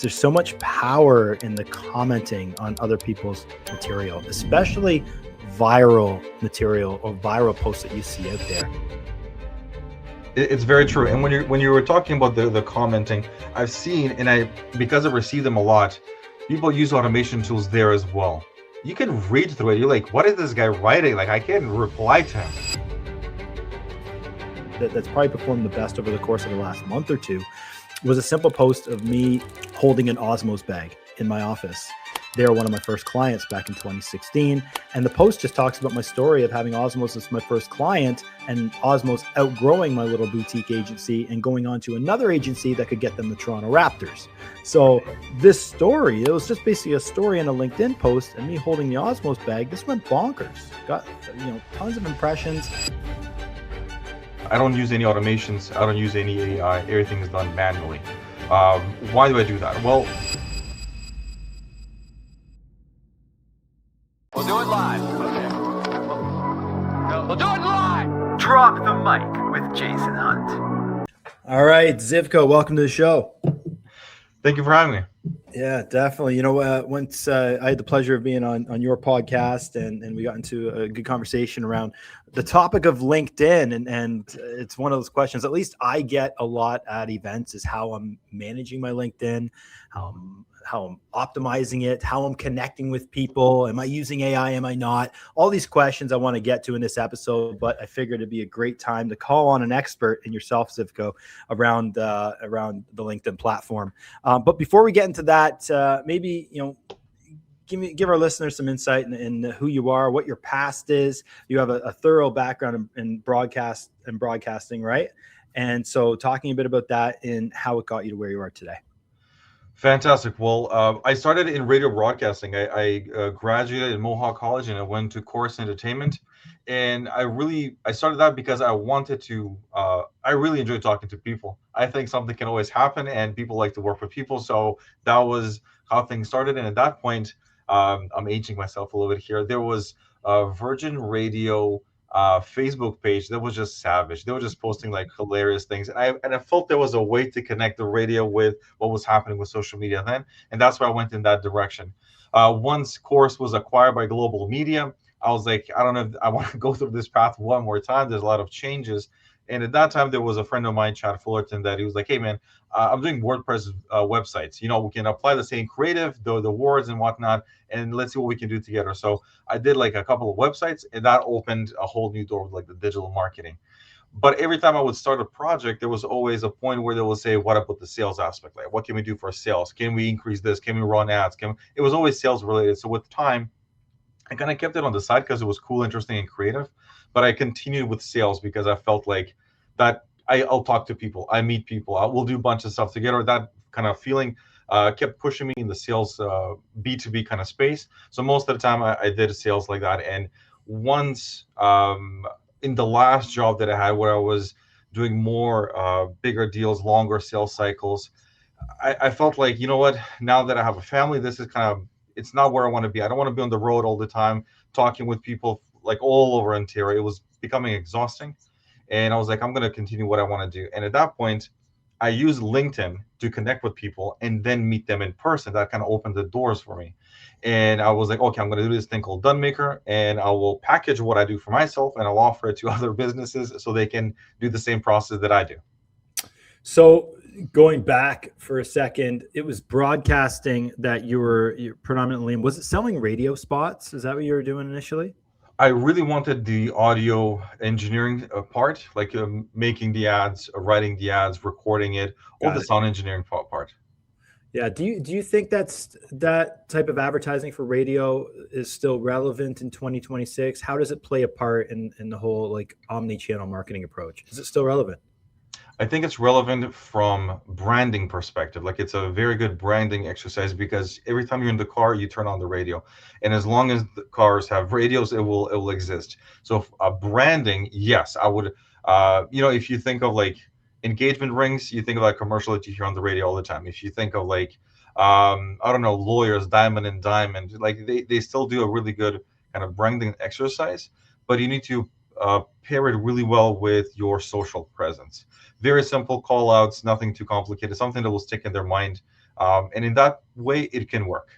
There's so much power in the commenting on other people's material, especially viral material or viral posts that you see out there. It's very true. And when you were talking about the commenting, I've seen, and because I receive them a lot, people use automation tools there as well. You can read through it. You're like, what is this guy writing? Like, I can't reply to him. That's probably performed the best over the course of the last month or two was a simple post of me holding an Osmos bag in my office. They were one of my first clients back in 2016. And the post just talks about my story of having Osmos as my first client and Osmos outgrowing my little boutique agency and going on to another agency that could get them the Toronto Raptors. So this story, it was just basically a story in a LinkedIn post and me holding the Osmos bag. This went bonkers. Got, tons of impressions. I don't use any automations. I don't use any AI. Everything is done manually. Why do I do that? Well, we'll do it live. Okay. We'll do it live. Drop the mic with Jason Hunt. All right, Zivko, welcome to the show. Thank you for having me. Yeah, definitely. Once I had the pleasure of being on your podcast and we got into a good conversation around the topic of LinkedIn. And it's one of those questions, at least I get a lot at events, is how I'm managing my LinkedIn, how I'm optimizing it, how I'm connecting with people. Am I using AI? Am I not? All these questions I want to get to in this episode, but I figured it'd be a great time to call on an expert in yourself, Zivko, around the LinkedIn platform. But before we get into that, maybe, give our listeners some insight in who you are, what your past is. You have a thorough background in broadcasting, right? And so talking a bit about that and how it got you to where you are today. Fantastic. Well, I started in radio broadcasting. I graduated in Mohawk College and I went to Chorus Entertainment. And I started that because I wanted to, I really enjoy talking to people. I think something can always happen and people like to work with people. So that was how things started. And at that point, I'm aging myself a little bit here. There was a Virgin Radio Facebook page that was just savage. They were just posting like hilarious things, and I felt there was a way to connect the radio with what was happening with social media then, and that's why I went in that direction. Once Chorus was acquired by Global Media, I was like, I don't know if I want to go through this path one more time. There's a lot of changes. And at that time, there was a friend of mine, Chad Fullerton, that he was like, hey, man, I'm doing WordPress websites. We can apply the same creative, the words and whatnot, and let's see what we can do together. So I did like a couple of websites, and that opened a whole new door with like the digital marketing. But every time I would start a project, there was always a point where they would say, what about the sales aspect? Like, what can we do for sales? Can we increase this? Can we run ads? It was always sales related. So with time, I kind of kept it on the side because it was cool, interesting, and creative. But I continued with sales because I felt like that I'll talk to people, I meet people, we'll do a bunch of stuff together. That kind of feeling kept pushing me in the sales B2B kind of space. So most of the time I did sales like that. And once in the last job that I had where I was doing more bigger deals, longer sales cycles, I felt like, you know what, now that I have a family, this is it's not where I want to be. I don't want to be on the road all the time, talking with people like all over Ontario. It was becoming exhausting. And I was like, I'm going to continue what I want to do. And at that point, I used LinkedIn to connect with people and then meet them in person. That kind of opened the doors for me. And I was like, okay, I'm going to do this thing called Done Maker, and I will package what I do for myself and I'll offer it to other businesses so they can do the same process that I do. So going back for a second, it was broadcasting that you're predominantly in. Was it selling radio spots? Is that what you were doing initially? I really wanted the audio engineering part, like making the ads, writing the ads, recording it, all the sound engineering part. Yeah. Do you think that type of advertising for radio is still relevant in 2026? How does it play a part in the whole like omni-channel marketing approach? Is it still relevant? I think it's relevant from branding perspective. Like it's a very good branding exercise because every time you're in the car, you turn on the radio, and as long as the cars have radios, it will exist. So branding, yes, I would. If you think of like engagement rings, you think of like commercial that you hear on the radio all the time. If you think of like, I don't know, lawyers, Diamond and Diamond, like they still do a really good kind of branding exercise, but you need to pair it really well with your social presence. Very simple call outs, nothing too complicated, something that will stick in their mind. And in that way, it can work.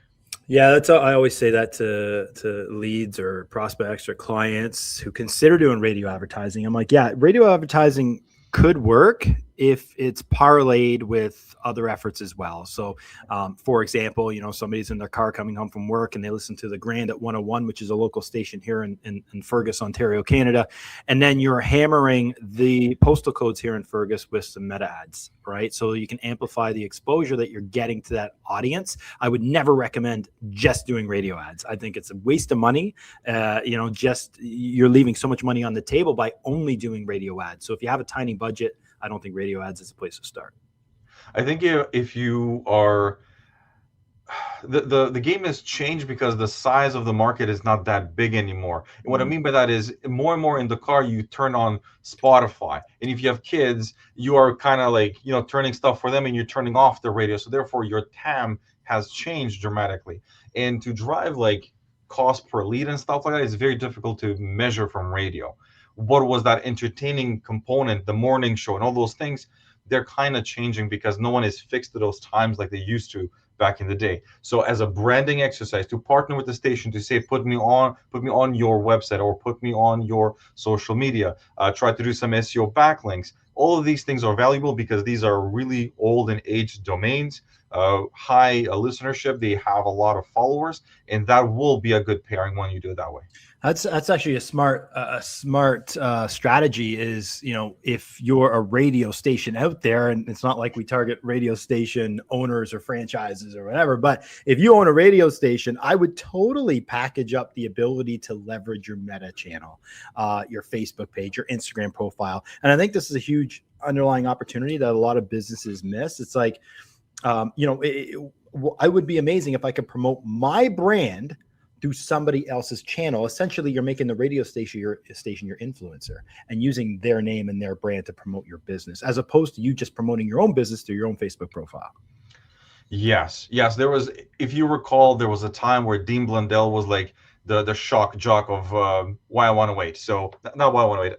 Yeah, that's how I always say that to leads or prospects or clients who consider doing radio advertising. I'm like, yeah, radio advertising could work if it's parlayed with other efforts as well. So, for example, somebody's in their car coming home from work and they listen to the Grand at 101, which is a local station here in Fergus, Ontario, Canada. And then you're hammering the postal codes here in Fergus with some meta ads, right? So you can amplify the exposure that you're getting to that audience. I would never recommend just doing radio ads. I think it's a waste of money. You're leaving so much money on the table by only doing radio ads. So if you have a tiny budget, I don't think radio ads is a place to start. I think if you are, the game has changed because the size of the market is not that big anymore. And what I mean by that is more and more in the car, you turn on Spotify. And if you have kids, you are kind of like, turning stuff for them and you're turning off the radio. So therefore your TAM has changed dramatically. And to drive like cost per lead and stuff like that, it's very difficult to measure from radio. What was that entertaining component, the morning show and all those things, they're kind of changing because no one is fixed to those times like they used to back in the day. So as a branding exercise, to partner with the station to say, put me on your website or put me on your social media, try to do some SEO backlinks. All of these things are valuable because these are really old and aged domains, high listenership. They have a lot of followers, and that will be a good pairing when you do it that way. That's actually a smart strategy. Is if you're a radio station out there, and it's not like we target radio station owners or franchises or whatever, but if you own a radio station, I would totally package up the ability to leverage your Meta channel, your Facebook page, your Instagram profile, and I think this is a huge underlying opportunity that a lot of businesses miss. It's like, I would be amazing if I could promote my brand through somebody else's channel. Essentially, you're making the radio station your influencer and using their name and their brand to promote your business, as opposed to you just promoting your own business through your own Facebook profile. Yes. There was, if you recall, there was a time where Dean Blundell was like the shock jock of Why I Want to Wait. So not Why I Want to Wait,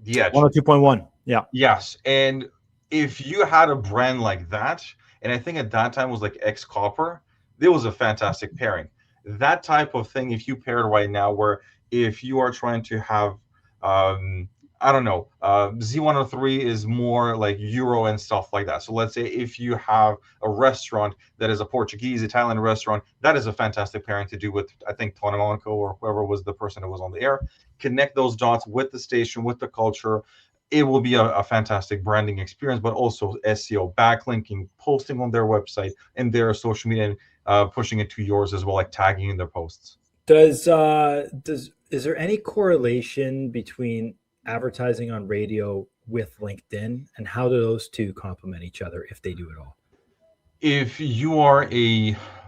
The Edge. 102.1. Yeah. Yes. And if you had a brand like that, and I think at that time was like X Copper, there was a fantastic pairing. That type of thing, if you pair it right now, where if you are trying to have, Z103 is more like Euro and stuff like that. So let's say if you have a restaurant that is a Portuguese, Italian restaurant, that is a fantastic pairing to do with, I think, Tony Monaco or whoever was the person that was on the air. Connect those dots with the station, with the culture. It will be a fantastic branding experience, but also SEO, backlinking, posting on their website and their social media, and pushing it to yours as well, like tagging in their posts. Is there any correlation between advertising on radio with LinkedIn, and how do those two complement each other if they do at all? If you are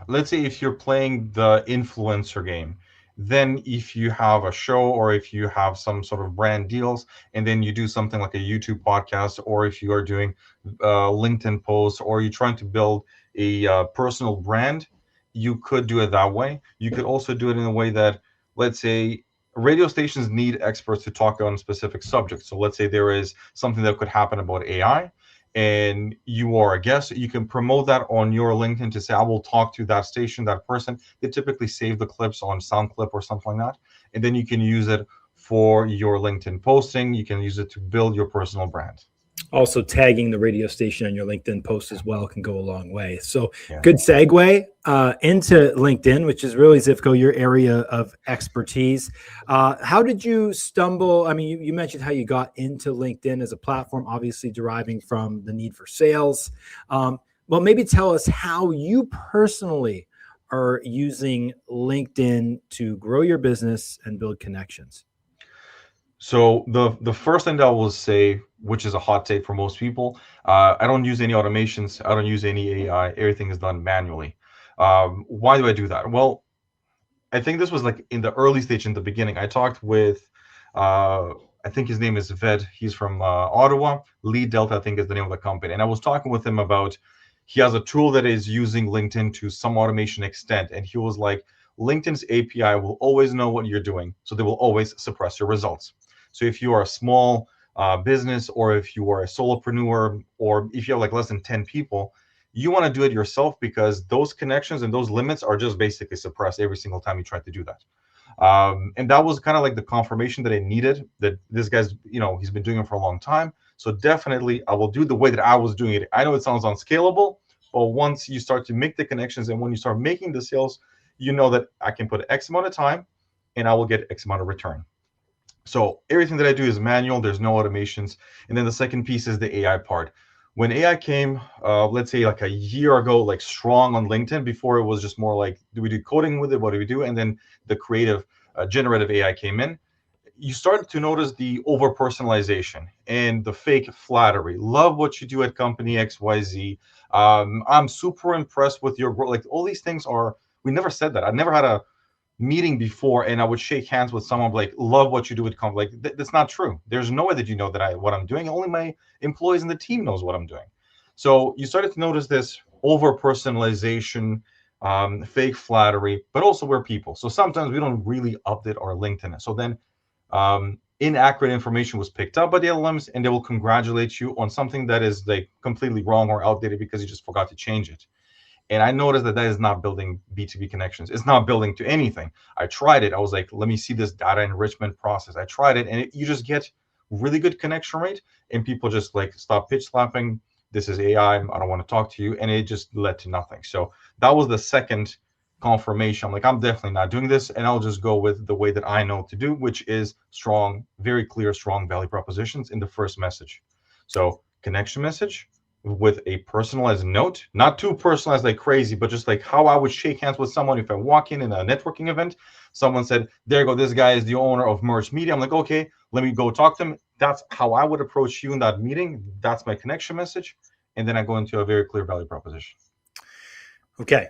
let's say if you're playing the influencer game, then if you have a show or if you have some sort of brand deals, and then you do something like a YouTube podcast, or if you are doing LinkedIn posts, or you're trying to build a personal brand, you could do it that way. You could also do it in a way that, let's say, radio stations need experts to talk on specific subjects. So let's say there is something that could happen about AI, and you are a guest, you can promote that on your LinkedIn to say, I will talk to that station, that person. They typically save the clips on SoundClip or something like that. And then you can use it for your LinkedIn posting. You can use it to build your personal brand. Also, tagging the radio station on your LinkedIn post as well can go a long way. So Good segue into LinkedIn, which is really, Zivko, your area of expertise. How did you stumble? I mean, you mentioned how you got into LinkedIn as a platform, obviously deriving from the need for sales. Well, maybe tell us how you personally are using LinkedIn to grow your business and build connections. So the first thing that I will say, which is a hot take for most people, I don't use any automations. I don't use any AI. Everything is done manually. Why do I do that? Well, I think this was like in the early stage, in the beginning. I talked with, I think his name is Ved. He's from Ottawa. Lead Delta, I think, is the name of the company. And I was talking with him about, he has a tool that is using LinkedIn to some automation extent. And he was like, LinkedIn's API will always know what you're doing, so they will always suppress your results. So if you are a small business, or if you are a solopreneur, or if you have like less than 10 people, You want to do it yourself because those connections and those limits are just basically suppressed every single time you try to do that. And that was kind of like the confirmation that I needed, that this guy's, he's been doing it for a long time. So definitely I will do the way that I was doing it. I know it sounds unscalable, but once you start to make the connections and when you start making the sales, you know that I can put X amount of time and I will get X amount of return. So everything that I do is manual. There's no automations. And then the second piece is the AI part. When AI came, let's say like a year ago, like strong on LinkedIn, before it was just more like, do we do coding with it? What do we do? And then the creative generative AI came in. You started to notice the over-personalization and the fake flattery. Love what you do at company XYZ. I'm super impressed with your growth. Like all these things are, we never said that. I never had a meeting before and I would shake hands with someone like, love what you do with company. Like that's not true. There's no way that you know that what I'm doing. Only my employees and the team knows what I'm doing. So you started to notice this over-personalization, fake flattery, but also we're people. So sometimes we don't really update our LinkedIn. So then inaccurate information was picked up by the LLMs and they will congratulate you on something that is like completely wrong or outdated because you just forgot to change it. And I noticed that is not building B2B connections. It's not building to anything. I tried it. I was like, let me see this data enrichment process. I tried it and you just get really good connection rate and people just like stop pitch slapping. This is AI. I don't want to talk to you. And it just led to nothing. So that was the second confirmation. I'm like, I'm definitely not doing this. And I'll just go with the way that I know to do, which is strong, very clear, strong value propositions in the first message. So connection message with a personalized note, not too personalized like crazy, but just like how I would shake hands with someone if I walk in a networking event. Someone said, there you go, this guy is the owner of Merge Media. I'm like, okay, let me go talk to him. That's how I would approach you in that meeting. That's my connection message. And then I go into a very clear value proposition. Okay.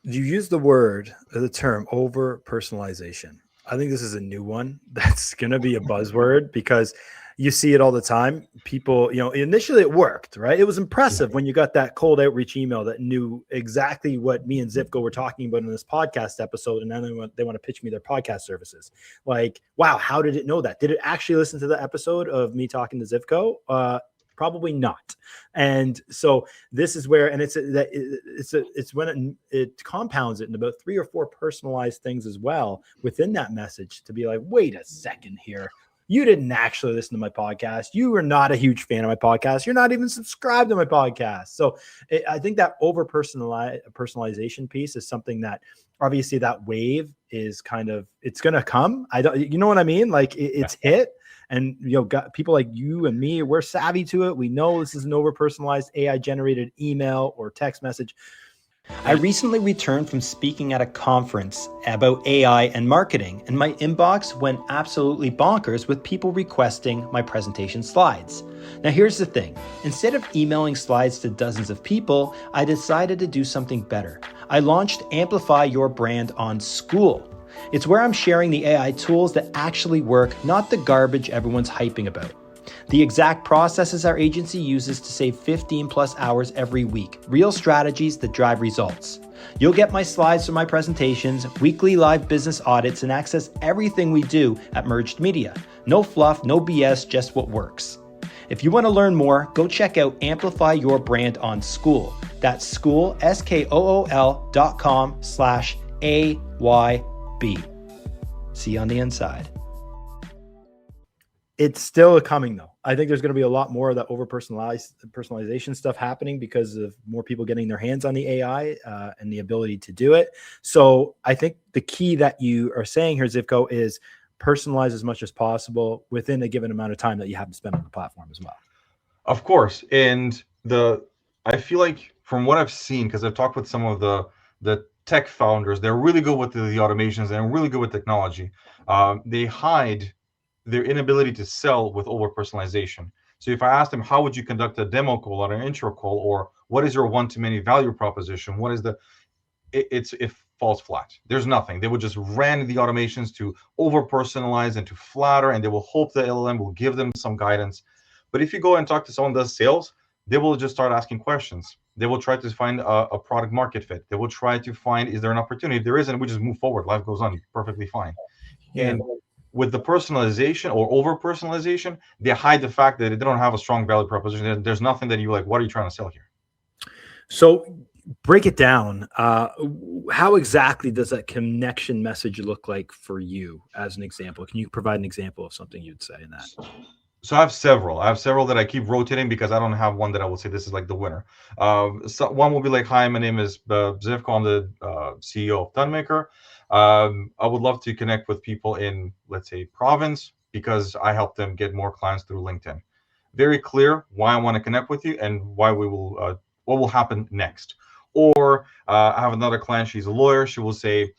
You use the term over-personalization. I think this is a new one that's going to be a buzzword because you see it all the time. People, initially it worked, right? It was impressive when you got that cold outreach email that knew exactly what me and Zivko were talking about in this podcast episode. And then they want to pitch me their podcast services. Like, wow, how did it know that? Did it actually listen to the episode of me talking to Zivko? Probably not. And so this is where, and it's when it compounds it in about 3 or 4 personalized things as well within that message to be like, wait a second here. You didn't actually listen to my podcast. You were not a huge fan of my podcast. You're not even subscribed to my podcast. So I think that personalization piece is something that obviously that wave is it's going to come. You know what I mean? Like it's hit. And got people like you and me, we're savvy to it. We know this is an over-personalized AI-generated email or text message. I recently returned from speaking at a conference about AI and marketing, and my inbox went absolutely bonkers with people requesting my presentation slides. Now here's the thing. Instead of emailing slides to dozens of people, I decided to do something better. I launched Amplify Your Brand on School. It's where I'm sharing the AI tools that actually work, not the garbage everyone's hyping about. The exact processes our agency uses to save 15+ hours every week. Real strategies that drive results. You'll get my slides for my presentations, weekly live business audits, and access everything we do at Merged Media. No fluff, no BS, just what works. If you want to learn more, go check out Amplify Your Brand on School. That's school, SKOOL.com/AYB. See you on the inside. It's still coming though. I think there's going to be a lot more of that personalization stuff happening because of more people getting their hands on the AI and the ability to do it. So I think the key that you are saying here, Zivko, is personalize as much as possible within a given amount of time that you have to spend on the platform as well. Of course. And I feel like from what I've seen, because I've talked with some of the tech founders, they're really good with the automations and really good with technology. They hide their inability to sell with over-personalization. So if I ask them, how would you conduct a demo call or an intro call, or what is your one-to-many value proposition? What is it falls flat. There's nothing. They would just ran the automations to over-personalize and to flatter, and they will hope the LLM will give them some guidance. But if you go and talk to someone who does sales, they will just start asking questions. They will try to find a product market fit. They will try to find, is there an opportunity? If there isn't, we just move forward. Life goes on perfectly fine. Yeah. And with the personalization or over-personalization, they hide the fact that they don't have a strong value proposition. There's nothing that you like, what are you trying to sell here? So break it down. How exactly does that connection message look like for you as an example? Can you provide an example of something you'd say in that? So I have several. I have several that I keep rotating because I don't have one that I will say this is like the winner. So one will be like, "Hi, my name is Zivko. I'm the CEO of Tunmaker. I would love to connect with people in, let's say, province because I help them get more clients through LinkedIn. Very clear why I want to connect with you and why we will, what will happen next." Or I have another client. She's a lawyer. She will say,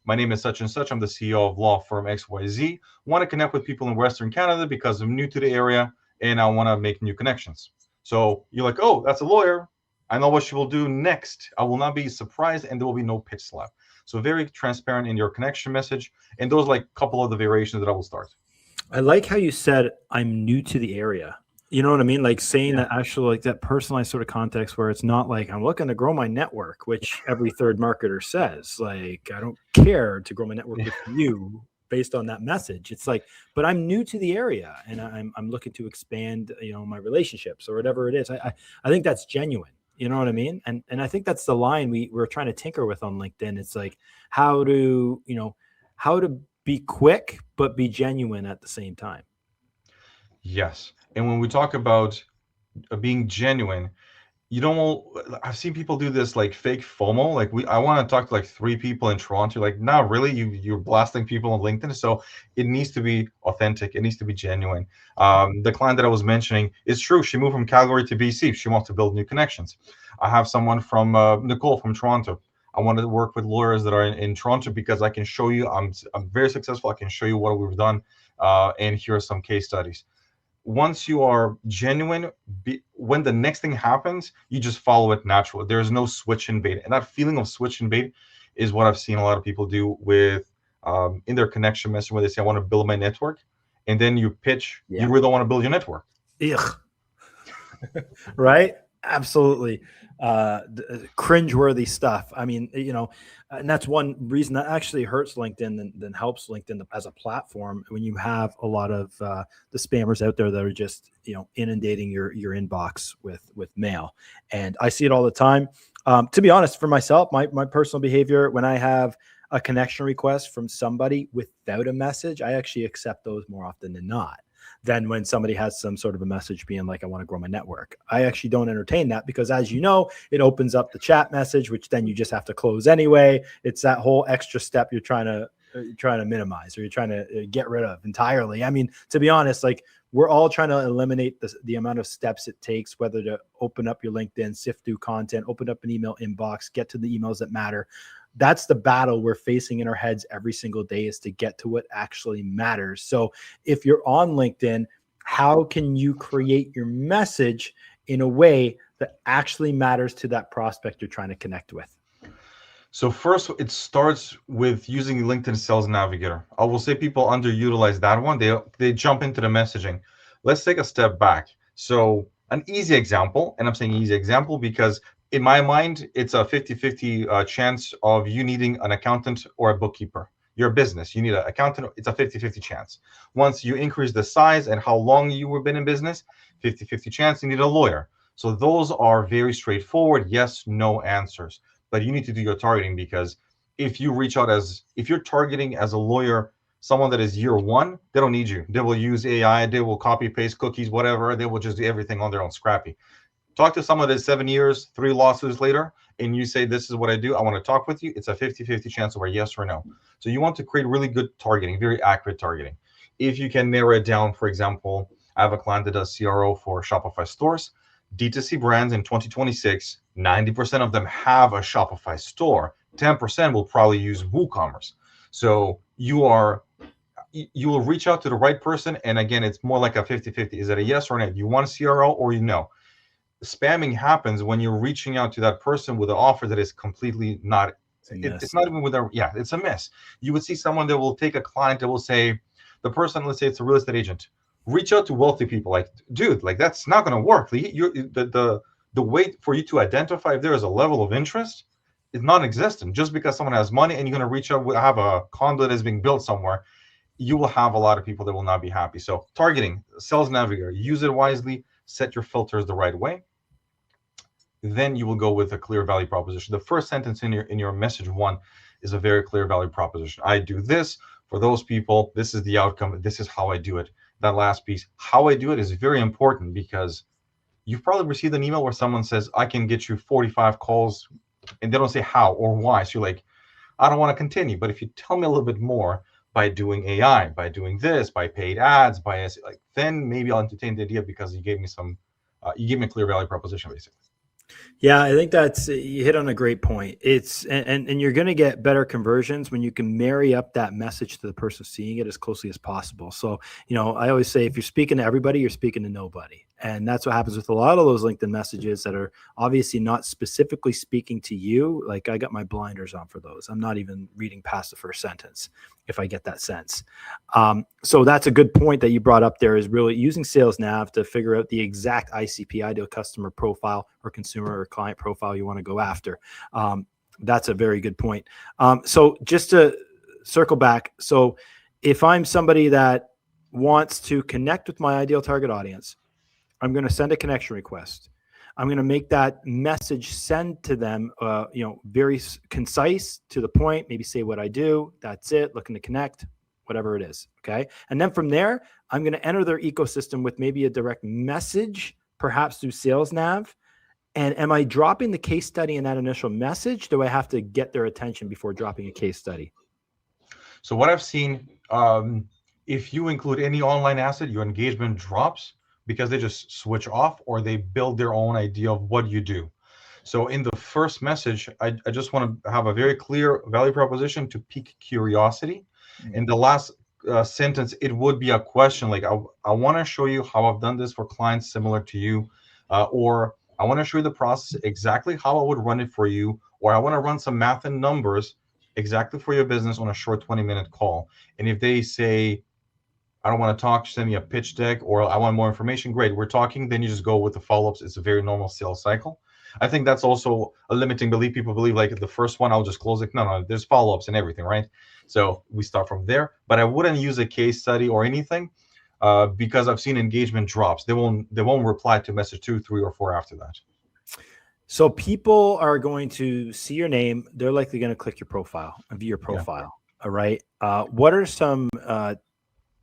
"My name is such and such. I'm the CEO of law firm XYZ. Want to connect with people in Western Canada because I'm new to the area and I want to make new connections." So you're like, "Oh, that's a lawyer. I know what she will do next. I will not be surprised and there will be no pitch slap." So very transparent in your connection message. And those like a couple of the variations that I will start. I like how you said, "I'm new to the area." You know what I mean? Like saying that actually like that personalized sort of context where it's not like I'm looking to grow my network, which every third marketer says. Like, I don't care to grow my network with you based on that message. It's like, but I'm new to the area and I'm looking to expand, my relationships or whatever it is. I think that's genuine. You know what I mean? And I think that's the line we're trying to tinker with on LinkedIn. It's like how to be quick but be genuine at the same time. Yes. And when we talk about being genuine, I've seen people do this like fake FOMO. Like I want to talk to like 3 people in Toronto. Like, not really. You're blasting people on LinkedIn. So it needs to be authentic. It needs to be genuine. The client that I was mentioning is true. She moved from Calgary to BC. She wants to build new connections. I have someone from Nicole from Toronto. I wanted to work with lawyers that are in Toronto because I can show you I'm very successful. I can show you what we've done. And here are some case studies. Once you are genuine, when the next thing happens, you just follow it naturally. There's no switch and bait. And that feeling of switch and bait is what I've seen a lot of people do with in their connection message where they say, "I want to build my network." And then you pitch, you really don't want to build your network. Ugh. Right? Absolutely. Cringeworthy stuff. I mean, and that's one reason that actually hurts LinkedIn than helps LinkedIn as a platform when you have a lot of the spammers out there that are just, inundating your inbox with mail. And I see it all the time. To be honest, for myself, my personal behavior, when I have a connection request from somebody without a message, I actually accept those more often than not. Than when somebody has some sort of a message being like, "I want to grow my network." I actually don't entertain that because, as you know, it opens up the chat message, which then you just have to close anyway. It's that whole extra step you're trying to minimize or you're trying to get rid of entirely. I mean, to be honest, like we're all trying to eliminate the amount of steps it takes, whether to open up your LinkedIn, sift through content, open up an email inbox, get to the emails that matter. That's the battle we're facing in our heads every single day, is to get to what actually matters. So if you're on LinkedIn, how can you create your message in a way that actually matters to that prospect you're trying to connect with? So first, it starts with using LinkedIn Sales Navigator. I will say people underutilize that one. They jump into the messaging. Let's take a step back. So an easy example, and I'm saying easy example because in my mind, it's a 50-50 chance of you needing an accountant or a bookkeeper. Your business, you need an accountant. It's a 50-50 chance. Once you increase the size and how long you have been in business, 50-50 chance you need a lawyer. So those are very straightforward, yes, no answers. But you need to do your targeting because if you're targeting as a lawyer, someone that is year 1, they don't need you. They will use AI, they will copy paste cookies, whatever. They will just do everything on their own scrappy. Talk to someone that's 7 years, 3 lawsuits later, and you say, "This is what I do. I want to talk with you." It's a 50-50 chance of a yes or no. So you want to create really good targeting, very accurate targeting. If you can narrow it down, for example, I have a client that does CRO for Shopify stores. D2C brands in 2026, 90% of them have a Shopify store. 10% will probably use WooCommerce. So you will reach out to the right person. And again, it's more like a 50-50. Is it a yes or no? You want a CRO or you know? Spamming happens when you're reaching out to that person with an offer that is completely not, it's not even with it's a miss. You would see someone that will take a client that will say, the person, let's say it's a real estate agent, reach out to wealthy people. Like, dude, like that's not going to work. The way for you to identify if there is a level of interest is non-existent. Just because someone has money and you're going to reach out, have a condo that is being built somewhere, you will have a lot of people that will not be happy. So targeting, Sales Navigator, use it wisely, set your filters the right way. then you will go with a clear value proposition. The first sentence in your message one is a very clear value proposition. I do this for those people. This is the outcome. This is how I do it. That last piece, how I do it, is very important, because you've probably received an email where someone says, I can get you 45 calls, and they don't say how or why. So you're like, I don't want to continue. But if you tell me a little bit more, by doing AI, by doing this, by paid ads, then maybe I'll entertain the idea, because you gave me a clear value proposition, basically. Yeah, I think you hit on a great point. And you're going to get better conversions when you can marry up that message to the person seeing it as closely as possible. So, I always say, if you're speaking to everybody, you're speaking to nobody. And that's what happens with a lot of those LinkedIn messages that are obviously not specifically speaking to you. Like, I got my blinders on for those. I'm not even reading past the first sentence if I get that sense. So that's a good point that you brought up there, is really using Sales Nav to figure out the exact ICP, ideal customer profile, or consumer or client profile you want to go after. That's a very good point. So just to circle back, so if I'm somebody that wants to connect with my ideal target audience, I'm going to send a connection request. I'm going to make that message send to them, very concise, to the point, maybe say what I do. That's it. Looking to connect, whatever it is. Okay. And then from there, I'm going to enter their ecosystem with maybe a direct message, perhaps through Sales Nav. And am I dropping the case study in that initial message? Do I have to get their attention before dropping a case study? So what I've seen, if you include any online asset, your engagement drops, because they just switch off, or they build their own idea of what you do. So in the first message, I just want to have a very clear value proposition to pique curiosity. In the last sentence, it would be a question like, I want to show you how I've done this for clients similar to you, or I want to show you the process exactly how I would run it for you, or I want to run some math and numbers exactly for your business on a short 20-minute call. And if they say, I don't want to talk, send me a pitch deck, or I want more information, great, we're talking, then you just go with the follow-ups. It's a very normal sales cycle. I think that's also a limiting belief. People believe like the first one, I'll just close it. No, there's follow-ups and everything, right? So we start from there, but I wouldn't use a case study or anything, because I've seen engagement drops. They won't reply to message 2, 3, or 4 after that. So people are going to see your name. They're likely going to click your profile and view your profile. Yeah. All right. What are some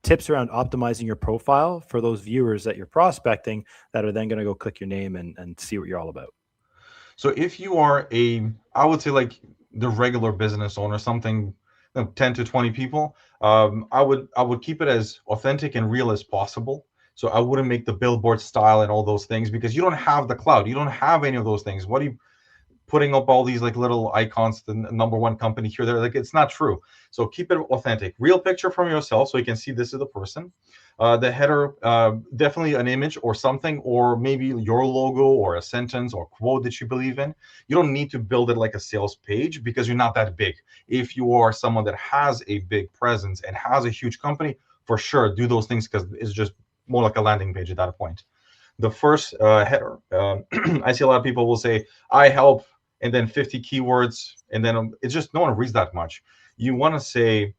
tips around optimizing your profile for those viewers that you're prospecting that are then going to go click your name and see what you're all about? So if you are I would say like the regular business owner, something 10 to 20 people, I would keep it as authentic and real as possible. So I wouldn't make the billboard style and all those things, because you don't have the cloud. You don't have any of those things. What are you putting up all these like little icons, the number one company here, there? Like, it's not true. So keep it authentic. Real picture from yourself, so you can see this is the person. The header, definitely an image or something, or maybe your logo or a sentence or quote that you believe in. You don't need to build it like a sales page, because you're not that big. If you are someone that has a big presence and has a huge company, for sure, do those things, because it's just more like a landing page at that point. The first header, I see a lot of people will say, I help, and then 50 keywords, and then it's just, no one reads that much. You want to say,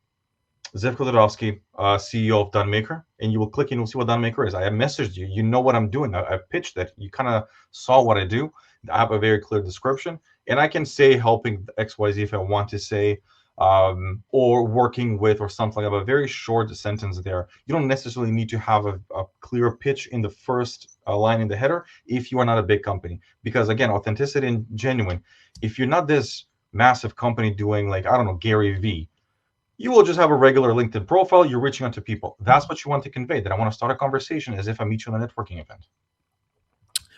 Zivko DODOVSKI, CEO of Dunmaker, and you will click and you'll see what Dunmaker is. I have messaged you. You know what I'm doing. I pitched it. You kind of saw what I do. I have a very clear description, and I can say helping XYZ if I want to say, or working with, or something. I have a very short sentence there. You don't necessarily need to have a clear pitch in the first line in the header if you are not a big company, because again, authenticity and genuine. If you're not this massive company doing like, I don't know, Gary V, you will just have a regular LinkedIn profile. You're reaching out to people. That's what you want to convey, that I want to start a conversation as if I meet you on a networking event.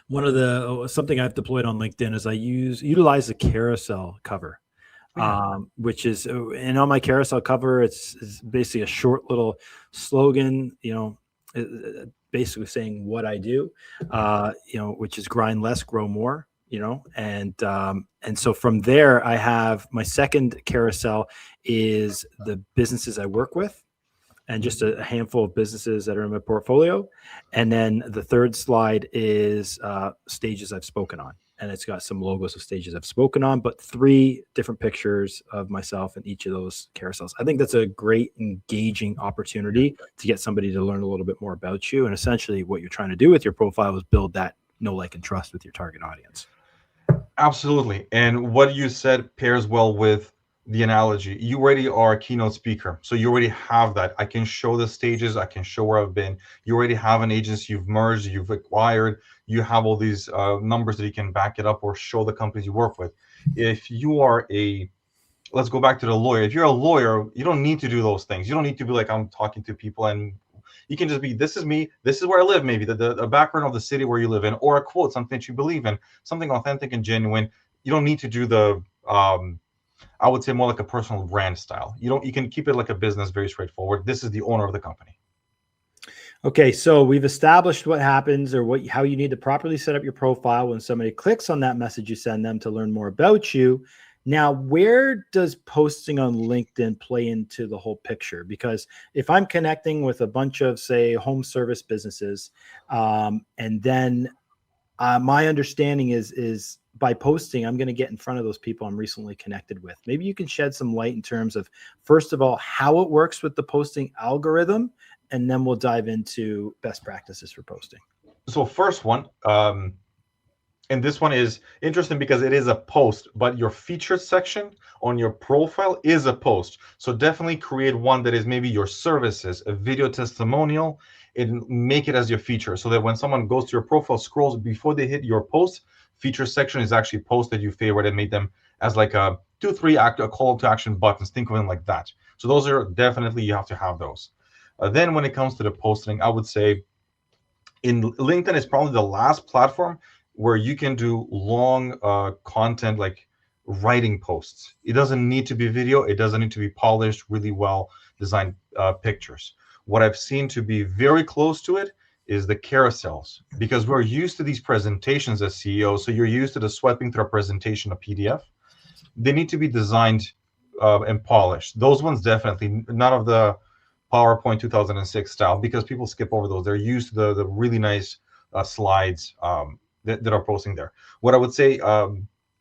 One of the something I've deployed on LinkedIn is I utilize the carousel cover. Which is, and on my carousel cover, it's basically a short little slogan, basically saying what I do, which is grind less, grow more, and so from there, I have my second carousel is the businesses I work with, and just a handful of businesses that are in my portfolio. And then the third slide is stages I've spoken on. And it's got some logos of stages I've spoken on, but 3 different pictures of myself in each of those carousels. I think that's a great engaging opportunity to get somebody to learn a little bit more about you. And essentially what you're trying to do with your profile is build that know, like, and trust with your target audience. Absolutely. And what you said pairs well with the analogy. You already are a keynote speaker. So you already have that. I can show the stages. I can show where I've been. You already have an agency you've merged, you've acquired. You have all these numbers that you can back it up or show the companies you work with. If you are let's go back to the lawyer. If you're a lawyer, you don't need to do those things. You don't need to be like, I'm talking to people, and you can just be, this is me, this is where I live, maybe the background of the city where you live in, or a quote, something that you believe in, something authentic and genuine. You don't need to do the, I would say more like a personal brand style. You can keep it like a business, very straightforward. This is the owner of the company. Okay, so we've established what happens or how you need to properly set up your profile when somebody clicks on that message you send them to learn more about you. Now, where does posting on LinkedIn play into the whole picture? Because if I'm connecting with a bunch of, say, home service businesses, and then my understanding is by posting, I'm going to get in front of those people I'm recently connected with. Maybe you can shed some light in terms of, first of all, how it works with the posting algorithm, and then we'll dive into best practices for posting. So first one, and this one is interesting because it is a post, but your featured section on your profile is a post. So definitely create one that is maybe your services, a video testimonial, and make it as your feature so that when someone goes to your profile, scrolls before they hit your post, feature section is actually posts that you favorite and made them as like a 2-3 a call to action buttons. Think of them like that. So those are definitely, you have to have those. Then when it comes to the posting, I would say in LinkedIn is probably the last platform where you can do long content like writing posts. It doesn't need to be video. It doesn't need to be polished, really well designed pictures. What I've seen to be very close to it is the carousels, because we're used to these presentations as CEOs. So you're used to the swiping through a presentation, a PDF. They need to be designed and polished. Those ones definitely, none of the PowerPoint 2006 style, because people skip over those. They're used to the really nice slides that are posting there. What I would say,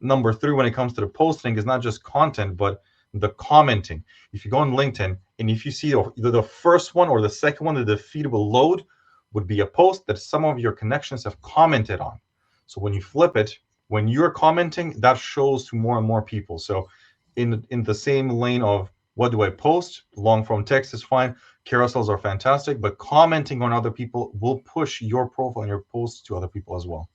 number 3, when it comes to the posting, is not just content, but the commenting. If you go on LinkedIn and if you see either the first one or the second one that the feed will load, would be a post that some of your connections have commented on. So when you flip it, when you're commenting, that shows to more and more people. So in the same lane of what do I post, long form text is fine. Carousels are fantastic, but commenting on other people will push your profile and your posts to other people as well.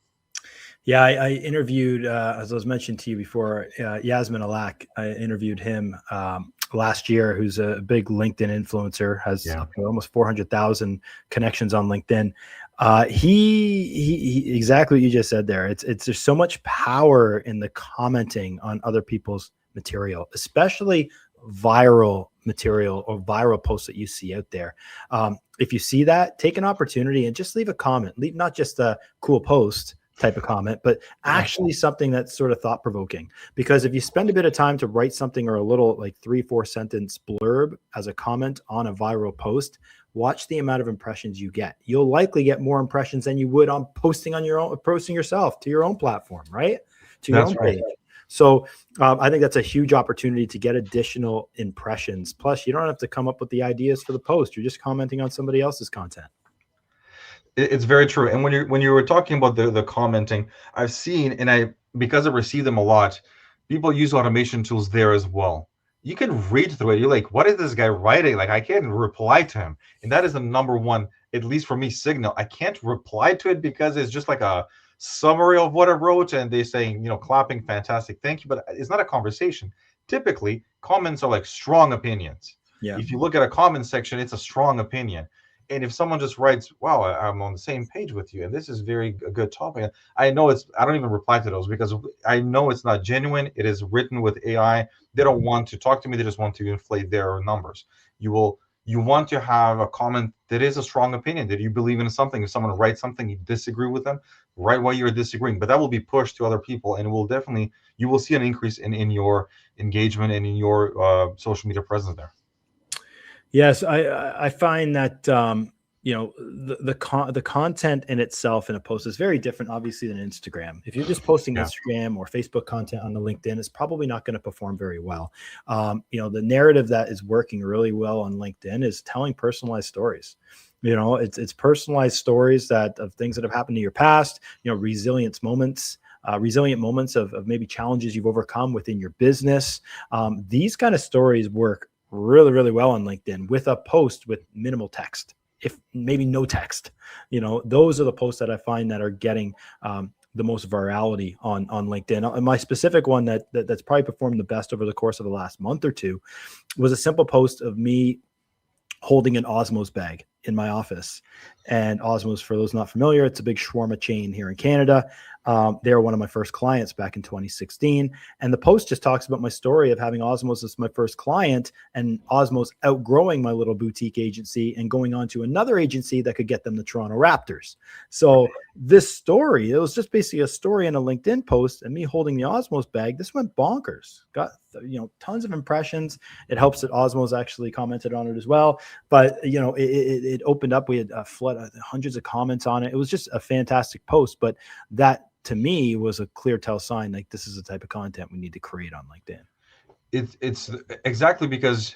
Yeah, I interviewed, as I was mentioned to you before, Yasmin Alak. I interviewed him last year, who's a big LinkedIn influencer, has almost 400,000 connections on LinkedIn. He exactly what you just said there. It's there's so much power in the commenting on other people's material, especially viral material or viral posts that you see out there. If you see that, take an opportunity and just leave a comment. Leave not just a cool post type of comment, but actually something that's sort of thought-provoking. Because if you spend a bit of time to write something or a little like 3-4 sentence blurb as a comment on a viral post, watch the amount of impressions you get. You'll likely get more impressions than you would on posting yourself to your own platform, right? To your own page. So I think that's a huge opportunity to get additional impressions. Plus, you don't have to come up with the ideas for the post. You're just commenting on somebody else's content. It's very true. And when you were talking about the commenting, I've seen, and because I receive them a lot, people use automation tools there as well. You can read through it. You're like, what is this guy writing? Like, I can't reply to him. And that is the number one, at least for me, signal. I can't reply to it because it's just like a summary of what I wrote, and they saying, clapping, fantastic, thank you. But it's not a conversation. Typically, comments are like strong opinions. Yeah. If you look at a comment section, it's a strong opinion. And if someone just writes, wow, I'm on the same page with you, and this is a good topic, I know I don't even reply to those because I know it's not genuine. It is written with AI. They don't want to talk to me. They just want to inflate their numbers. You want to have a comment that is a strong opinion, that you believe in something. If someone writes something, you disagree with them, write why you're disagreeing. But that will be pushed to other people, and you will see an increase in your engagement and in your social media presence there. Yes, I find that the content in itself in a post is very different, obviously, than Instagram. If you're just posting Instagram or Facebook content on the LinkedIn, it's probably not going to perform very well. The narrative that is working really well on LinkedIn is telling personalized stories. It's personalized stories of things that have happened in your past. Resilience moments. resilient moments of maybe challenges you've overcome within your business. These kind of stories work really, really well on LinkedIn with a post with minimal text, if maybe no text. Those are the posts that I find that are getting the most virality on LinkedIn. My specific one that's probably performed the best over the course of the last month or two was a simple post of me holding an Osmos bag in my office. And Osmos, for those not familiar, it's a big shawarma chain here in Canada. They were one of my first clients back in 2016. And the post just talks about my story of having Osmos as my first client and Osmos outgrowing my little boutique agency and going on to another agency that could get them the Toronto Raptors. So this story, it was just basically a story in a LinkedIn post and me holding the Osmos bag. This went bonkers. Got tons of impressions. It helps that Osmos actually commented on it as well. But it opened up. We had a flood, hundreds of comments on it. It was just a fantastic post. But that to me was a clear tell sign, like this is the type of content we need to create on LinkedIn. It's exactly because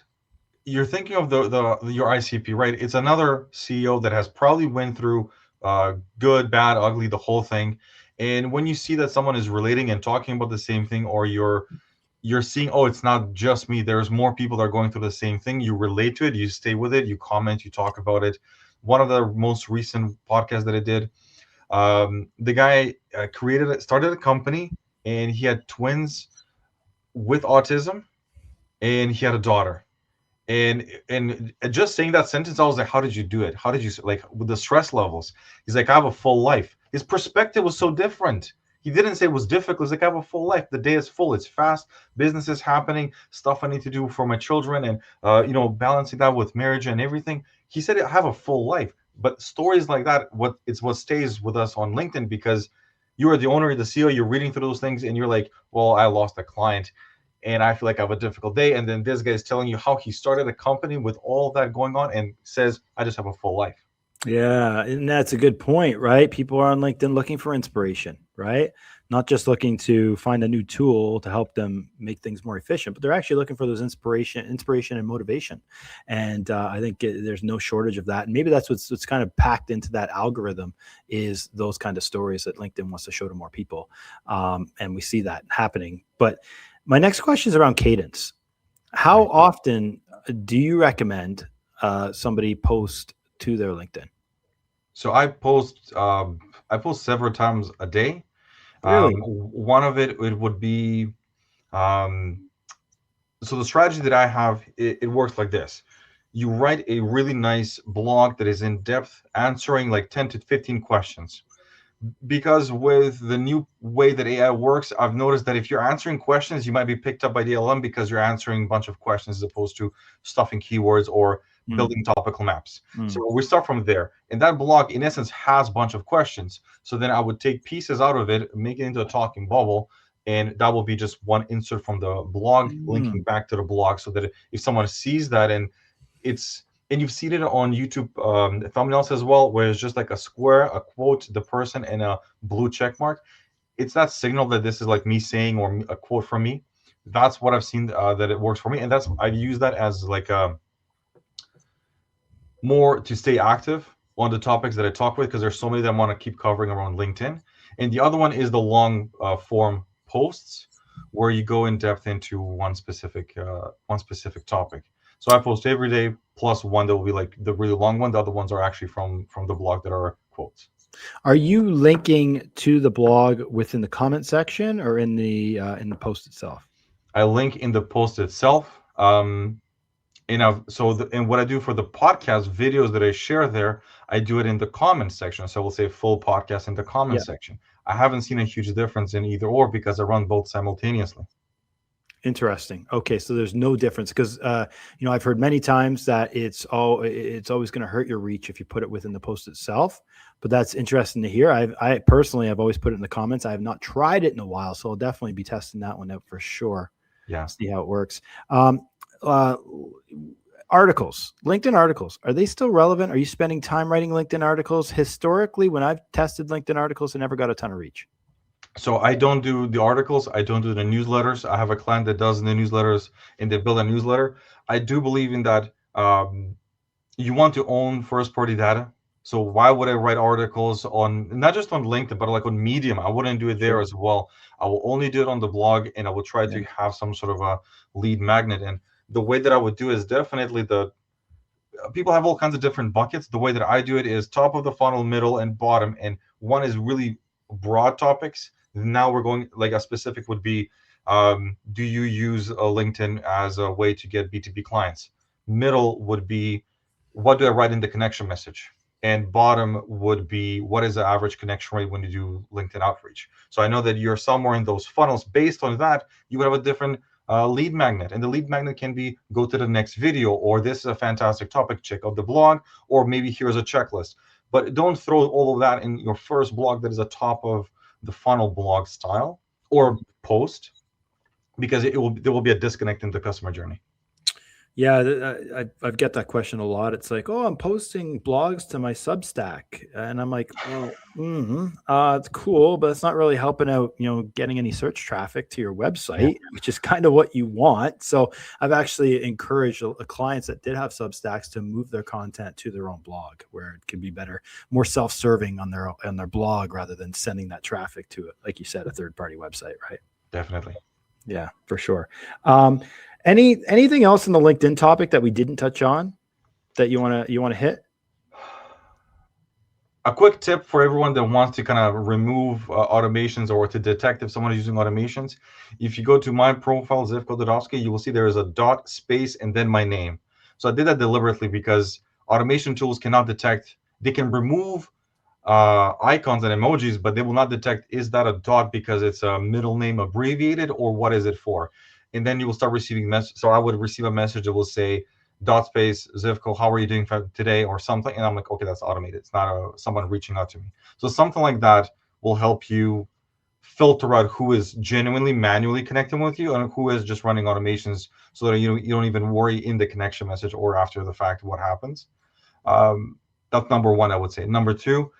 you're thinking of your ICP, right? It's another CEO that has probably went through good, bad, ugly, the whole thing. And when you see that someone is relating and talking about the same thing, or you're seeing, oh, it's not just me, there's more people that are going through the same thing, you relate to it, you stay with it, you comment, you talk about it. One of the most recent podcasts that I did, the guy started a company, and he had twins with autism, and he had a daughter. And just saying that sentence, I was like, how did you do it? How did you, like, with the stress levels? He's like, I have a full life. His perspective was so different. He didn't say it was difficult. He's like, I have a full life. The day is full. It's fast. Business is happening. Stuff I need to do for my children, and balancing that with marriage and everything. He said, I have a full life. But stories like that, what stays with us on LinkedIn, because you are the owner, the CEO. You're reading through those things, and you're like, well, I lost a client, and I feel like I have a difficult day. And then this guy is telling you how he started a company with all that going on, and says, I just have a full life. Yeah, and that's a good point, right? People are on LinkedIn looking for inspiration, right? Not just looking to find a new tool to help them make things more efficient, but they're actually looking for those inspiration and motivation. And I think there's no shortage of that. And maybe that's what's kind of packed into that algorithm, is those kind of stories that LinkedIn wants to show to more people. And we see that happening. But my next question is around cadence. How often do you recommend somebody post to their LinkedIn? So I post several times a day. Really? One of it would be, so the strategy that I have, it works like this. You write a really nice blog that is in depth, answering like 10 to 15 questions. Because with the new way that AI works, I've noticed that if you're answering questions, you might be picked up by the LM because you're answering a bunch of questions as opposed to stuffing keywords or building topical maps. So we start from there. And that blog, in essence, has a bunch of questions. So then I would take pieces out of it, make it into a talking bubble, and that will be just one insert from the blog, linking back to the blog, so that if someone sees that, and you've seen it on YouTube thumbnails as well, where it's just like a square, a quote, the person, and a blue check mark. It's that signal that this is like me saying, or a quote from me. That's what I've seen that it works for me, and I've used that as like more to stay active on the topics that I talk with, because there's so many that I want to keep covering around LinkedIn. And the other one is the long form posts, where you go in depth into one specific topic. So I post every day, plus one that will be like the really long one. The other ones are actually from the blog that are quotes. Are you linking to the blog within the comment section or in the post itself? I link in the post itself. And what I do for the podcast videos that I share there, I do it in the comment section. So we'll say full podcast in the comment section. I haven't seen a huge difference in either or, because I run both simultaneously. Interesting. Okay, so there's no difference, because I've heard many times that it's always going to hurt your reach if you put it within the post itself. But that's interesting to hear. I personally have always put it in the comments. I have not tried it in a while, so I'll definitely be testing that one out for sure. Yeah. See how it works. Articles, LinkedIn articles, are they still relevant? Are you spending time writing LinkedIn articles? Historically, when I've tested LinkedIn articles, I never got a ton of reach. So I don't do the articles. I don't do the newsletters. I have a client that does the newsletters, and they build a newsletter. I do believe in that. You want to own first-party data. So why would I write articles on, not just on LinkedIn, but like on Medium? I wouldn't do it there as well. I will only do it on the blog, and I will try to have some sort of a lead magnet. And the way that I would do is definitely people have all kinds of different buckets. The way that I do it is top of the funnel, middle, and bottom. And one is really broad topics. Now we're going, like a specific would be, do you use LinkedIn as a way to get B2B clients? Middle would be, what do I write in the connection message? And bottom would be, what is the average connection rate when you do LinkedIn outreach? So I know that you're somewhere in those funnels. Based on that, you would have a different lead magnet. And the lead magnet can be, go to the next video, or this is a fantastic topic, check out the blog, or maybe here's a checklist. But don't throw all of that in your first blog that is a top of the funnel blog style or post, because there will be a disconnect in the customer journey. Yeah, I get that question a lot. It's like, oh, I'm posting blogs to my Substack, and I'm like, well, it's cool, but it's not really helping out, getting any search traffic to your website, which is kind of what you want. So I've actually encouraged clients that did have Substacks to move their content to their own blog, where it can be better, more self-serving on their blog rather than sending that traffic to it, like you said, a third-party website, right? Definitely. Yeah, for sure. Anything else in the LinkedIn topic that we didn't touch on that you want to hit? A quick tip for everyone that wants to kind of remove automations or to detect if someone is using automations. If you go to my profile, Zivko DODOVSKI, you will see there is a dot, space, and then my name. So I did that deliberately because automation tools cannot detect. They can remove icons and emojis, but they will not detect, is that a dot because it's a middle name abbreviated, or what is it for? And then you will start receiving message. So I would receive a message that will say, dot space, Zivko, how are you doing today, or something. And I'm like, okay, that's automated. It's not someone reaching out to me. So something like that will help you filter out who is genuinely manually connecting with you and who is just running automations, so that you don't even worry in the connection message or after the fact what happens. That's number one, I would say. Number two,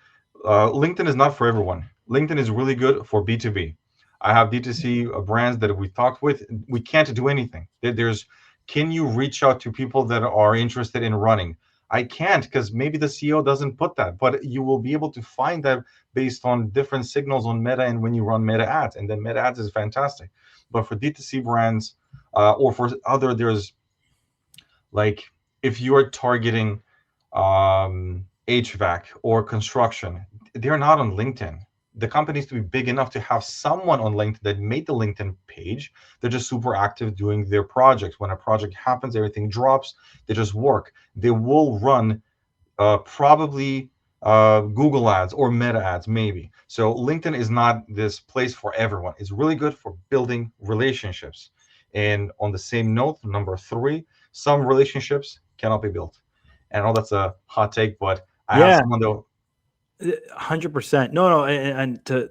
LinkedIn is not for everyone. LinkedIn is really good for B2B. I have D2C brands that we talked with. We can't do anything. Can you reach out to people that are interested in running? I can't, because maybe the CEO doesn't put that, but you will be able to find that based on different signals on Meta and when you run Meta ads, and then Meta ads is fantastic. But for D2C brands or for other, there's like, if you are targeting HVAC or construction, they're not on LinkedIn. The company needs to be big enough to have someone on LinkedIn that made the LinkedIn page. They're just super active doing their projects. When a project happens, everything drops. They just work. They will run probably Google ads or Meta ads, maybe. So LinkedIn is not this place for everyone. It's really good for building relationships. And on the same note, number three, some relationships cannot be built. And I know that's a hot take, but I have someone though. 100%. No, and to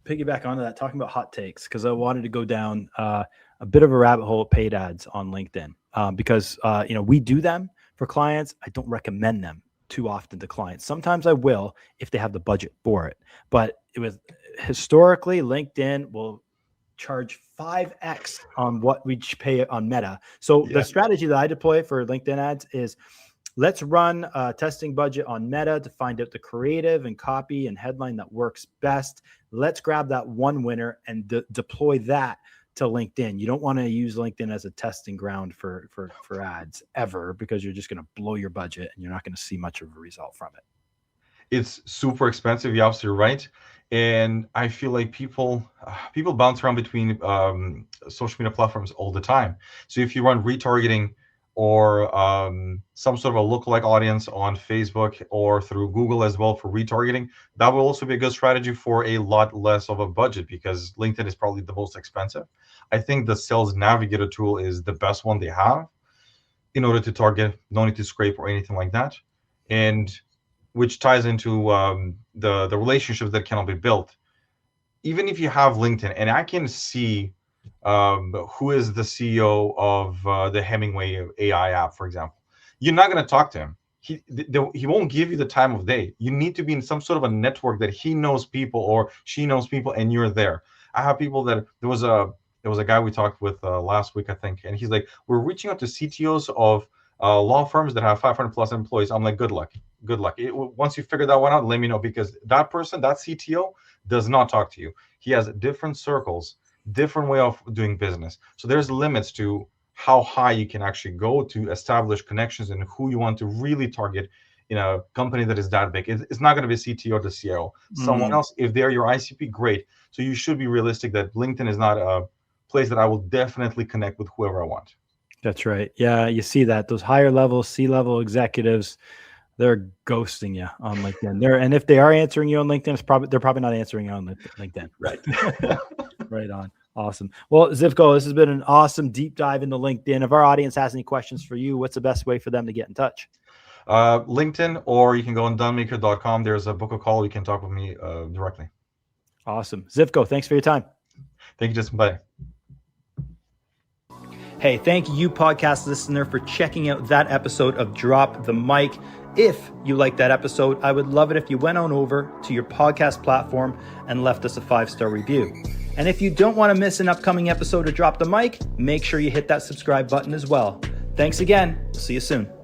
piggyback onto that, talking about hot takes, because I wanted to go down a bit of a rabbit hole of paid ads on LinkedIn, because we do them for clients. I don't recommend them too often to clients. Sometimes I will if they have the budget for it, but historically LinkedIn will charge 5x on what we pay on Meta. So the strategy that I deploy for LinkedIn ads is, let's run a testing budget on Meta to find out the creative and copy and headline that works best. Let's grab that one winner and deploy that to LinkedIn. You don't want to use LinkedIn as a testing ground for ads ever, because you're just going to blow your budget and you're not going to see much of a result from it. It's super expensive. You're absolutely right. And I feel like people bounce around between social media platforms all the time. So if you run retargeting or some sort of a lookalike audience on Facebook or through Google as well for retargeting, that will also be a good strategy for a lot less of a budget, because LinkedIn is probably the most expensive. I think the Sales Navigator tool is the best one they have in order to target, no need to scrape or anything like that, and which ties into the relationships that cannot be built. Even if you have LinkedIn, and I can see who is the CEO of the Hemingway AI app, for example, you're not going to talk to him. He won't give you the time of day. You need to be in some sort of a network that he knows people or she knows people, and you're there. I have people that there was a guy we talked with last week, I think, and he's like, we're reaching out to CTOs of law firms that have 500 plus employees. I'm like, good luck. good luck. Once you figure that one out, let me know, because that person, that CTO, does not talk to you. He has different circles, different way of doing business. So there's limits to how high you can actually go to establish connections and who you want to really target in a company that is that big. It's not going to be CTO or the CIO. Someone else, if they're your ICP, great. So you should be realistic that LinkedIn is not a place that I will definitely connect with whoever I want. That's right. Yeah, you see that. Those higher level, C-level executives, they're ghosting you on LinkedIn. And if they are answering you on LinkedIn, they're probably not answering you on LinkedIn. Right. Right on. Awesome. Well, Zivko, this has been an awesome deep dive into LinkedIn. If our audience has any questions for you, what's the best way for them to get in touch? LinkedIn, or you can go on donemaker.com. There's a book a call. You can talk with me directly. Awesome. Zivko, thanks for your time. Thank you, Justin. Bye. Hey, thank you, podcast listener, for checking out that episode of Drop the Mic. If you like that episode, I would love it if you went on over to your podcast platform and left us a 5-star review. And if you don't want to miss an upcoming episode of Drop the Mic, make sure you hit that subscribe button as well. Thanks again. We'll see you soon.